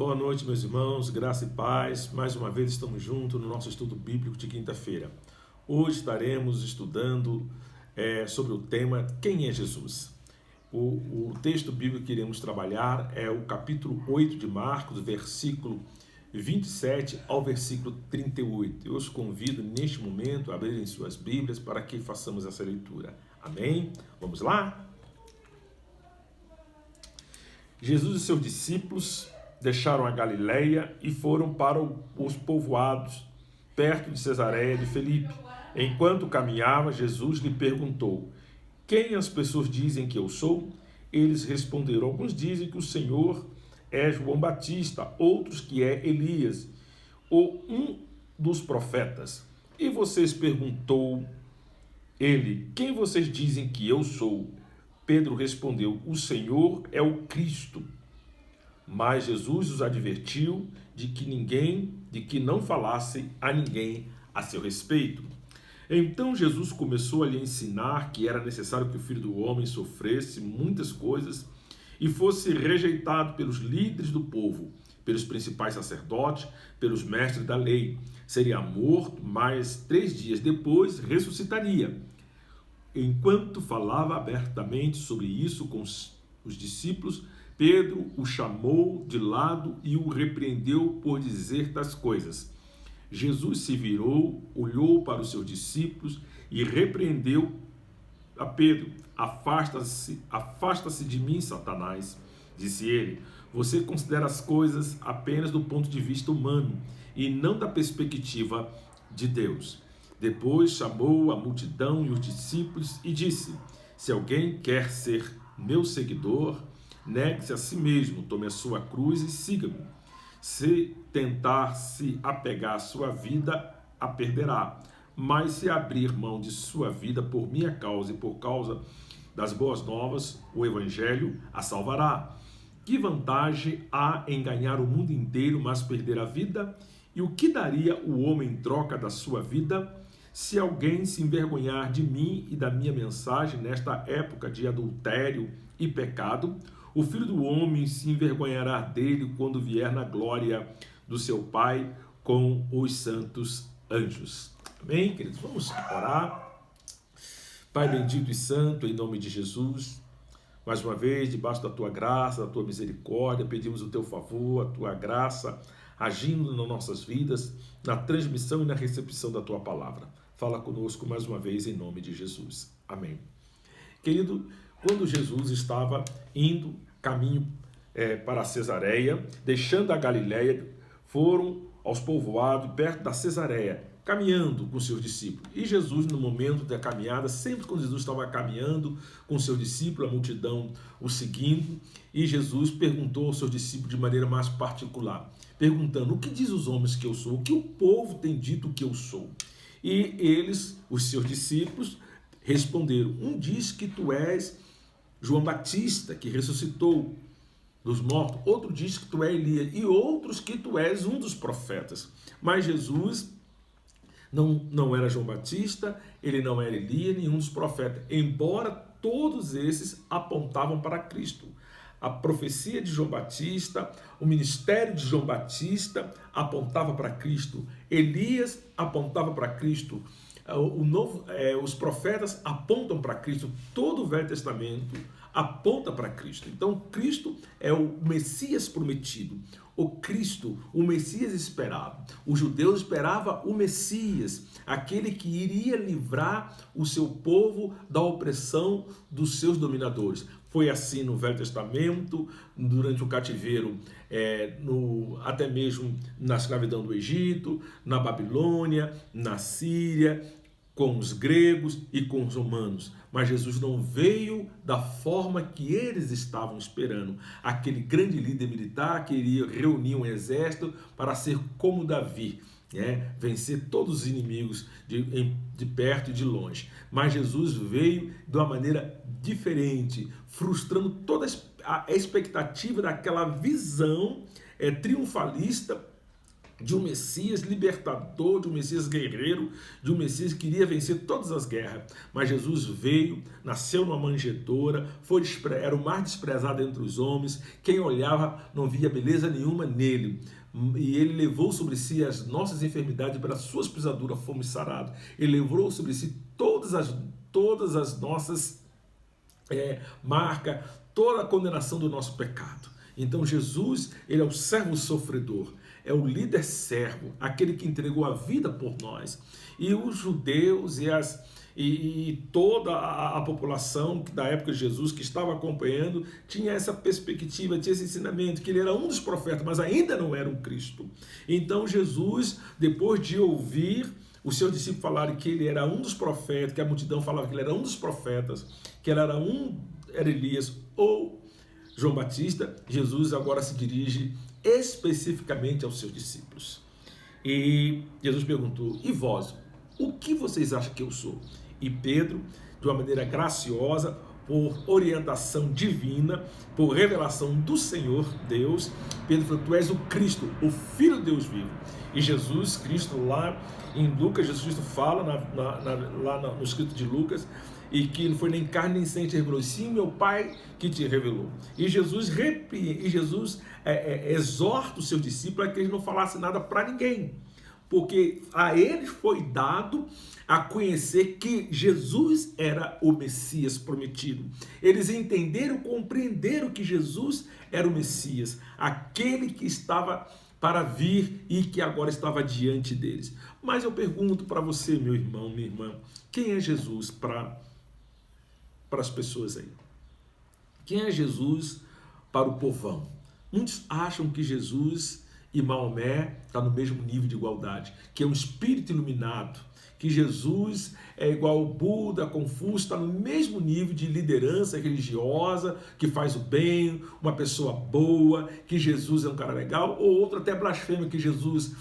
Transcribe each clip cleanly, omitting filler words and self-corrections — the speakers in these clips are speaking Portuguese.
Boa noite, meus irmãos, graça e paz. Mais uma vez estamos juntos no nosso estudo bíblico de quinta-feira. Hoje estaremos estudando sobre o tema Quem é Jesus? O texto bíblico que iremos trabalhar é o capítulo 8 de Marcos, versículo 27 ao versículo 38. Eu os convido neste momento a abrirem suas Bíblias para que façamos essa leitura. Amém? Vamos lá? Jesus e seus discípulos deixaram a Galileia e foram para os povoados, perto de Cesareia de Filipe. Enquanto caminhava, Jesus lhe perguntou: quem as pessoas dizem que eu sou? Eles responderam: alguns dizem que o Senhor é João Batista, outros que é Elias, ou um dos profetas. E vocês, perguntou ele, quem vocês dizem que eu sou? Pedro respondeu: o Senhor é o Cristo. Mas Jesus os advertiu de que não falasse a ninguém a seu respeito. Então Jesus começou a lhe ensinar que era necessário que o Filho do Homem sofresse muitas coisas e fosse rejeitado pelos líderes do povo, pelos principais sacerdotes, pelos mestres da lei. Seria morto, mas 3 dias depois ressuscitaria. Enquanto falava abertamente sobre isso com os discípulos, Pedro o chamou de lado e o repreendeu por dizer tais coisas. Jesus se virou, olhou para os seus discípulos e repreendeu a Pedro. Afasta-se de mim, Satanás, disse ele. Você considera as coisas apenas do ponto de vista humano e não da perspectiva de Deus. Depois chamou a multidão e os discípulos e disse: se alguém quer ser meu seguidor, negue-se a si mesmo, tome a sua cruz e siga-me. Se tentar se apegar à sua vida, a perderá. Mas se abrir mão de sua vida por minha causa e por causa das boas novas, o evangelho a salvará. Que vantagem há em ganhar o mundo inteiro, mas perder a vida? E o que daria o homem em troca da sua vida? Se alguém se envergonhar de mim e da minha mensagem nesta época de adultério e pecado, o Filho do Homem se envergonhará dele quando vier na glória do seu Pai com os santos anjos. Amém, queridos? Vamos orar. Pai bendito e santo, em nome de Jesus, mais uma vez, debaixo da tua graça, da tua misericórdia, pedimos o teu favor, a tua graça, agindo nas nossas vidas, na transmissão e na recepção da tua palavra. Fala conosco mais uma vez, em nome de Jesus. Amém. Querido, quando Jesus estava indo caminho para Cesareia, deixando a Galileia, foram aos povoados perto da Cesareia, caminhando com seus discípulos. E Jesus, no momento da caminhada, sempre quando Jesus estava caminhando com seus discípulos, a multidão o seguindo, e Jesus perguntou aos seus discípulos de maneira mais particular, perguntando: o que diz os homens que eu sou? O que o povo tem dito que eu sou? E eles, os seus discípulos, responderam: um diz que tu és João Batista, que ressuscitou dos mortos, outro diz que tu és Elias, e outros que tu és um dos profetas. Mas Jesus não era João Batista, ele não era Elias, nenhum dos profetas, embora todos esses apontavam para Cristo. A profecia de João Batista, o ministério de João Batista apontava para Cristo. Elias apontava para Cristo. Os profetas apontam para Cristo. Todo o Velho Testamento aponta para Cristo. Então, Cristo é o Messias prometido. O Cristo, o Messias esperado. Os judeus esperavam o Messias, aquele que iria livrar o seu povo da opressão dos seus dominadores. Foi assim no Velho Testamento, durante o cativeiro, até mesmo na escravidão do Egito, na Babilônia, na Síria, com os gregos e com os romanos. Mas Jesus não veio da forma que eles estavam esperando. Aquele grande líder militar que iria reunir um exército para ser como Davi, vencer todos os inimigos de perto e de longe. Mas Jesus veio de uma maneira diferente, frustrando toda a expectativa daquela visão triunfalista de um Messias libertador, de um Messias guerreiro, de um Messias que queria vencer todas as guerras. Mas Jesus veio, nasceu numa manjedoura, era o mais desprezado entre os homens, quem olhava não via beleza nenhuma nele. E ele levou sobre si as nossas enfermidades, pelas suas pisaduras fomos sarados. Ele levou sobre si todas as nossas marcas, toda a condenação do nosso pecado. Então Jesus, ele é o servo sofredor, é o líder servo, aquele que entregou a vida por nós. E os judeus e toda a população da época de Jesus que estava acompanhando tinha essa perspectiva, tinha esse ensinamento, que ele era um dos profetas, mas ainda não era um Cristo. Então Jesus, depois de ouvir os seus discípulos falarem que ele era um dos profetas, que a multidão falava que ele era um dos profetas, que ele era Elias ou João Batista, Jesus agora se dirige especificamente aos seus discípulos. E Jesus perguntou: e vós, o que vocês acham que eu sou? E Pedro, de uma maneira graciosa, por orientação divina, por revelação do Senhor Deus, Pedro falou: tu és o Cristo, o Filho de Deus vivo. E Jesus Cristo, lá em Lucas, Jesus Cristo fala lá no escrito de Lucas, e que não foi nem carne nem sangue te revelou, sim meu Pai que te revelou. E Jesus exorta os seus discípulos a que eles não falassem nada para ninguém, porque a eles foi dado a conhecer que Jesus era o Messias prometido. Eles entenderam, compreenderam que Jesus era o Messias, aquele que estava para vir e que agora estava diante deles. Mas eu pergunto para você, meu irmão, minha irmã, quem é Jesus para as pessoas aí? Quem é Jesus para o povão? Muitos acham que Jesus e Maomé estão no mesmo nível de igualdade, que é um espírito iluminado, que Jesus é igual ao Buda, Confúcio, está no mesmo nível de liderança religiosa, que faz o bem, uma pessoa boa, que Jesus é um cara legal, ou outro até blasfema, que Jesus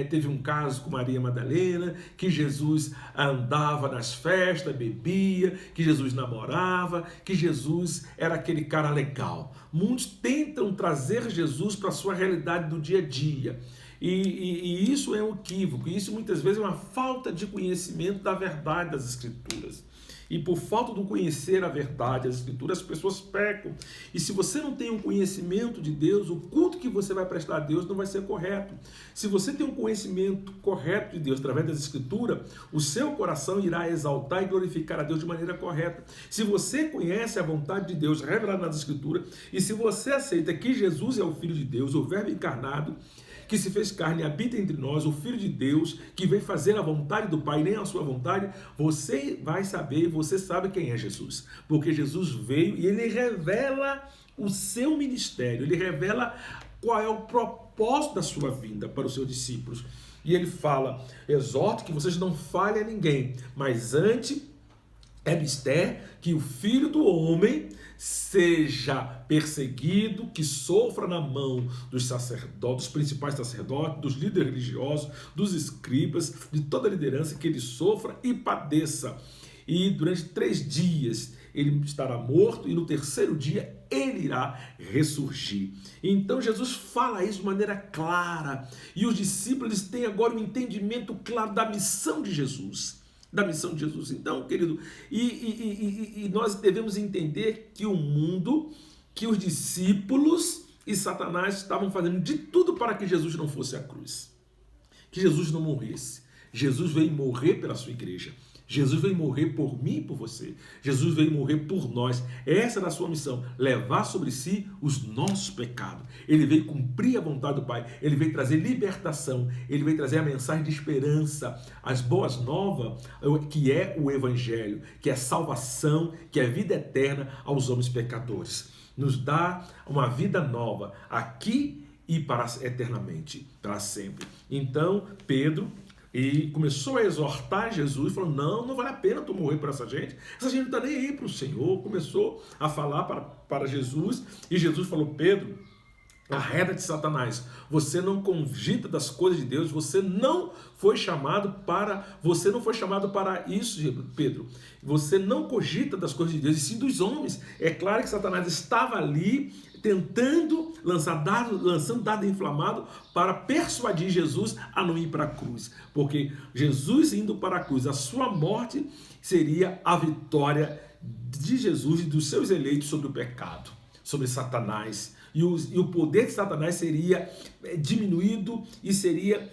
teve um caso com Maria Madalena, que Jesus andava nas festas, bebia, que Jesus namorava, que Jesus era aquele cara legal. Muitos tentam trazer Jesus para a sua realidade do dia a dia. E isso é um equívoco, isso muitas vezes é uma falta de conhecimento da verdade das Escrituras. E por falta de conhecer a verdade das Escrituras, as pessoas pecam. E se você não tem um conhecimento de Deus, o culto que você vai prestar a Deus não vai ser correto. Se você tem um conhecimento correto de Deus através das Escrituras, o seu coração irá exaltar e glorificar a Deus de maneira correta. Se você conhece a vontade de Deus revelada nas Escrituras, e se você aceita que Jesus é o Filho de Deus, o Verbo encarnado, que se fez carne e habita entre nós, o Filho de Deus, que veio fazer a vontade do Pai, nem a sua vontade, você vai saber, você sabe quem é Jesus. Porque Jesus veio e ele revela o seu ministério, ele revela qual é o propósito da sua vinda para os seus discípulos. E ele fala: exorto que vocês não falem a ninguém, mas antes é mister que o Filho do Homem seja perseguido, que sofra na mão dos sacerdotes, dos principais sacerdotes, dos líderes religiosos, dos escribas, de toda a liderança, que ele sofra e padeça. E durante 3 dias ele estará morto e no 3º dia ele irá ressurgir. Então Jesus fala isso de maneira clara e os discípulos têm agora um entendimento claro da missão de Jesus. Da missão de Jesus. Então, querido, e nós devemos entender que o mundo, que os discípulos e Satanás estavam fazendo de tudo para que Jesus não fosse à cruz, que Jesus não morresse. Jesus veio morrer pela sua igreja. Jesus veio morrer por mim e por você. Jesus veio morrer por nós. Essa era a sua missão, levar sobre si os nossos pecados. Ele veio cumprir a vontade do Pai. Ele veio trazer libertação. Ele veio trazer a mensagem de esperança, as boas novas, que é o Evangelho, que é salvação, que é vida eterna aos homens pecadores. Nos dá uma vida nova aqui e para eternamente, para sempre. Então, Pedro começou a exortar Jesus, falou: não vale a pena tu morrer por essa gente não está nem aí para o Senhor. Começou a falar para Jesus, e Jesus falou: Pedro, Arreda de Satanás. Você não cogita das coisas de Deus, você não foi chamado para isso, Pedro. Você não cogita das coisas de Deus, e sim dos homens. É claro que Satanás estava ali tentando lançando dado inflamado para persuadir Jesus a não ir para a cruz. Porque Jesus indo para a cruz, a sua morte seria a vitória de Jesus e dos seus eleitos sobre o pecado, sobre Satanás. E o poder de Satanás seria diminuído e seria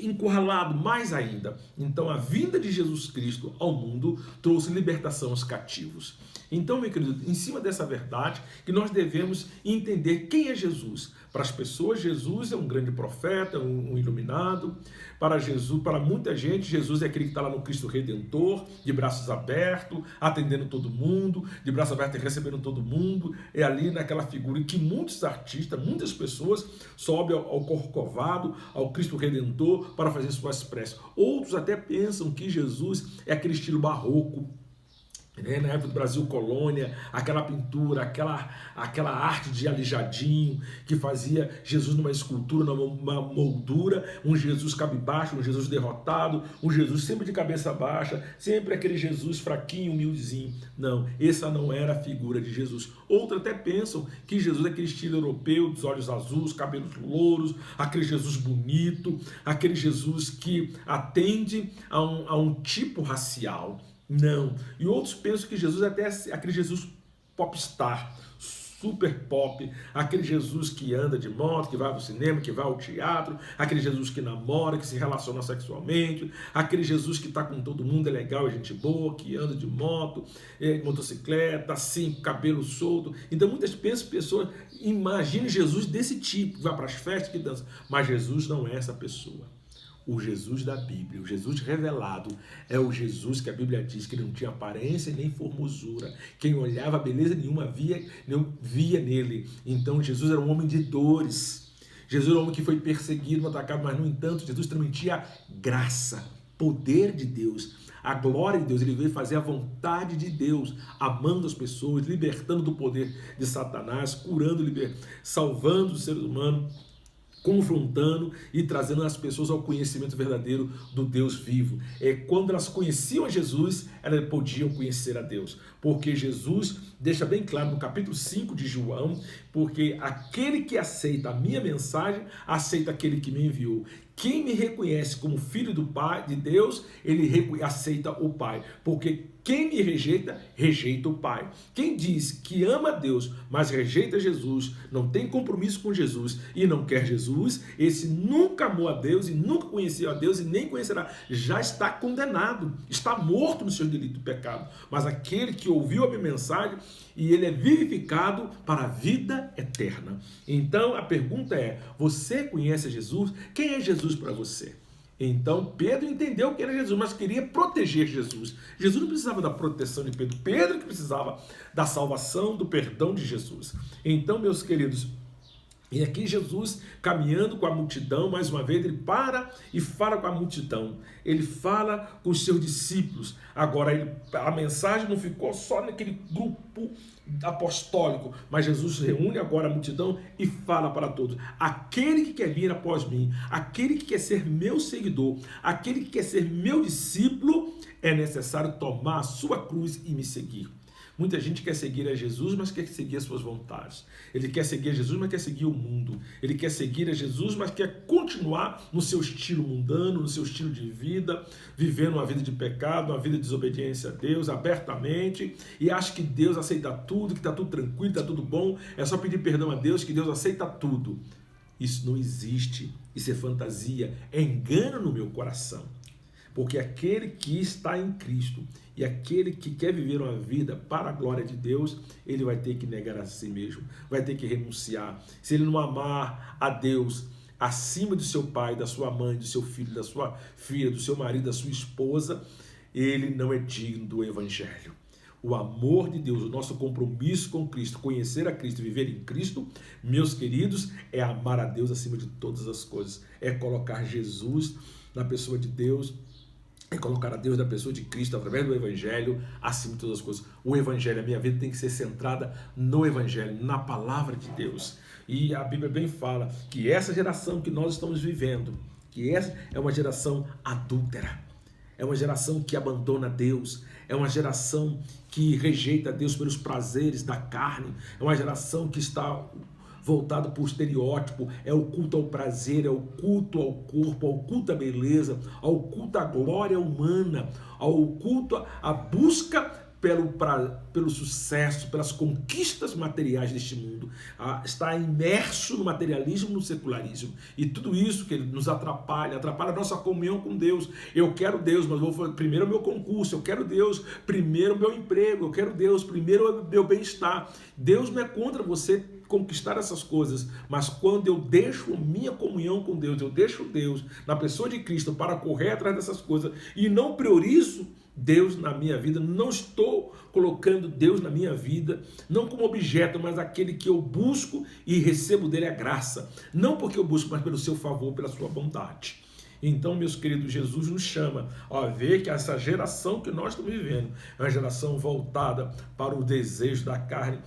encurralado mais ainda. Então a vinda de Jesus Cristo ao mundo trouxe libertação aos cativos. Então, meu querido, em cima dessa verdade, que nós devemos entender quem é Jesus. Para as pessoas, Jesus é um grande profeta, um iluminado. Para muita gente, Jesus é aquele que está lá no Cristo Redentor, de braços abertos, atendendo todo mundo, de braços abertos e recebendo todo mundo. É ali naquela figura em que muitos artistas, muitas pessoas sobem ao Corcovado, ao Cristo Redentor, para fazer suas preces. Outros até pensam que Jesus é aquele estilo barroco, na época do Brasil Colônia, aquela pintura, aquela arte de Aleijadinho, que fazia Jesus numa escultura, numa moldura, um Jesus cabisbaixo, um Jesus derrotado, um Jesus sempre de cabeça baixa, sempre aquele Jesus fraquinho, humildezinho. Não, essa não era a figura de Jesus. Outros até pensam que Jesus é aquele estilo europeu, dos olhos azuis, cabelos louros, aquele Jesus bonito, aquele Jesus que atende a um tipo racial. Não. E outros pensam que Jesus é até aquele Jesus popstar, super pop, aquele Jesus que anda de moto, que vai ao cinema, que vai ao teatro, aquele Jesus que namora, que se relaciona sexualmente, aquele Jesus que está com todo mundo, é legal, é gente boa, que anda de moto, motocicleta, assim, cabelo solto. Então muitas pessoas imaginam Jesus desse tipo, que vai para as festas, que dança. Mas Jesus não é essa pessoa. O Jesus da Bíblia, o Jesus revelado, é o Jesus que a Bíblia diz que ele não tinha aparência nem formosura. Quem olhava beleza nenhuma não via nele. Então Jesus era um homem de dores. Jesus era um homem que foi perseguido, atacado, mas no entanto Jesus transmitia graça, poder de Deus, a glória de Deus. Ele veio fazer a vontade de Deus, amando as pessoas, libertando do poder de Satanás, curando, salvando os seres humanos, confrontando e trazendo as pessoas ao conhecimento verdadeiro do Deus vivo. Quando elas conheciam Jesus, elas podiam conhecer a Deus. Porque Jesus deixa bem claro no capítulo 5 de João, porque aquele que aceita a minha mensagem, aceita aquele que me enviou. Quem me reconhece como filho do Pai, de Deus, ele aceita o Pai. Porque quem me rejeita, rejeita o Pai. Quem diz que ama a Deus, mas rejeita Jesus, não tem compromisso com Jesus e não quer Jesus, esse nunca amou a Deus e nunca conheceu a Deus e nem conhecerá. Já está condenado, está morto no seu delito e pecado. Mas aquele que ouviu a minha mensagem e ele é vivificado para a vida eterna. Então a pergunta é, você conhece Jesus? Quem é Jesus para você? Então Pedro entendeu que era Jesus, mas queria proteger Jesus. Jesus não precisava da proteção de Pedro, Pedro que precisava da salvação, do perdão de Jesus. Então, meus queridos, e aqui Jesus caminhando com a multidão, mais uma vez ele para e fala com a multidão, ele fala com os seus discípulos. Agora a mensagem não ficou só naquele grupo apostólico, mas Jesus reúne agora a multidão e fala para todos: aquele que quer vir após mim, aquele que quer ser meu seguidor, aquele que quer ser meu discípulo, é necessário tomar a sua cruz e me seguir. Muita gente quer seguir a Jesus, mas quer seguir as suas vontades. Ele quer seguir a Jesus, mas quer seguir o mundo. Ele quer seguir a Jesus, mas quer continuar no seu estilo mundano, no seu estilo de vida, vivendo uma vida de pecado, uma vida de desobediência a Deus, abertamente, e acha que Deus aceita tudo, que está tudo tranquilo, está tudo bom, é só pedir perdão a Deus, que Deus aceita tudo. Isso não existe, isso é fantasia, é engano no meu coração. Porque aquele que está em Cristo e aquele que quer viver uma vida para a glória de Deus, ele vai ter que negar a si mesmo, vai ter que renunciar. Se ele não amar a Deus acima do seu pai, da sua mãe, do seu filho, da sua filha, do seu marido, da sua esposa, ele não é digno do Evangelho. O amor de Deus, o nosso compromisso com Cristo, conhecer a Cristo, viver em Cristo, meus queridos, é amar a Deus acima de todas as coisas, é colocar Jesus na pessoa de Deus É colocar a Deus da pessoa de Cristo através do Evangelho acima de todas as coisas. O Evangelho, a minha vida tem que ser centrada no Evangelho, na palavra de Deus. E a Bíblia bem fala que essa geração que nós estamos vivendo, que essa é uma geração adúltera, é uma geração que abandona Deus, é uma geração que rejeita Deus pelos prazeres da carne, é uma geração que está voltado para o estereótipo, é o culto ao prazer, é o culto ao corpo, ao culto à beleza, ao culto à glória humana, ao culto à busca pelo sucesso, pelas conquistas materiais deste mundo. Está imerso no materialismo, no secularismo. E tudo isso que ele nos atrapalha a nossa comunhão com Deus. Eu quero Deus, mas vou fazer primeiro o meu concurso, eu quero Deus, primeiro o meu emprego, eu quero Deus, primeiro o meu bem-estar. Deus não é contra você conquistar essas coisas, mas quando eu deixo minha comunhão com Deus, eu deixo Deus na pessoa de Cristo para correr atrás dessas coisas e não priorizo Deus na minha vida, não estou colocando Deus na minha vida, não como objeto, mas aquele que eu busco e recebo dele a graça, não porque eu busco, mas pelo seu favor, pela sua bondade. Então, meus queridos, Jesus nos chama a ver que essa geração que nós estamos vivendo é uma geração voltada para o desejo da carne,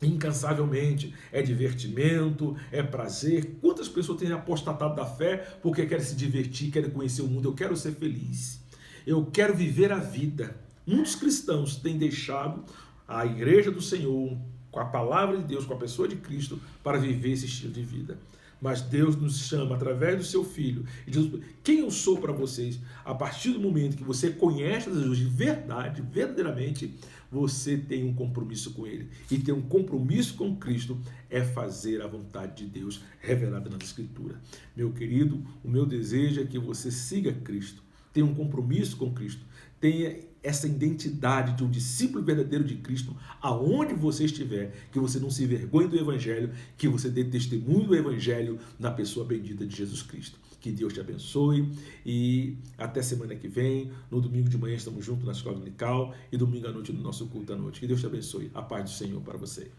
incansavelmente, é divertimento, é prazer. Quantas pessoas têm apostatado da fé porque querem se divertir, querem conhecer o mundo? Eu quero ser feliz, eu quero viver a vida. Muitos cristãos têm deixado a igreja do Senhor, com a palavra de Deus, com a pessoa de Cristo, para viver esse estilo de vida. Mas Deus nos chama através do seu Filho e diz: quem eu sou para vocês? A partir do momento que você conhece Jesus de verdade, verdadeiramente, você tem um compromisso com Ele. E ter um compromisso com Cristo é fazer a vontade de Deus revelada nas Escrituras. Meu querido, o meu desejo é que você siga Cristo, tenha um compromisso com Cristo, tenha essa identidade de um discípulo verdadeiro de Cristo, aonde você estiver, que você não se envergonhe do Evangelho, que você dê testemunho do Evangelho na pessoa bendita de Jesus Cristo. Que Deus te abençoe e até semana que vem. No domingo de manhã estamos juntos na escola dominical e domingo à noite no nosso culto à noite. Que Deus te abençoe. A paz do Senhor para você.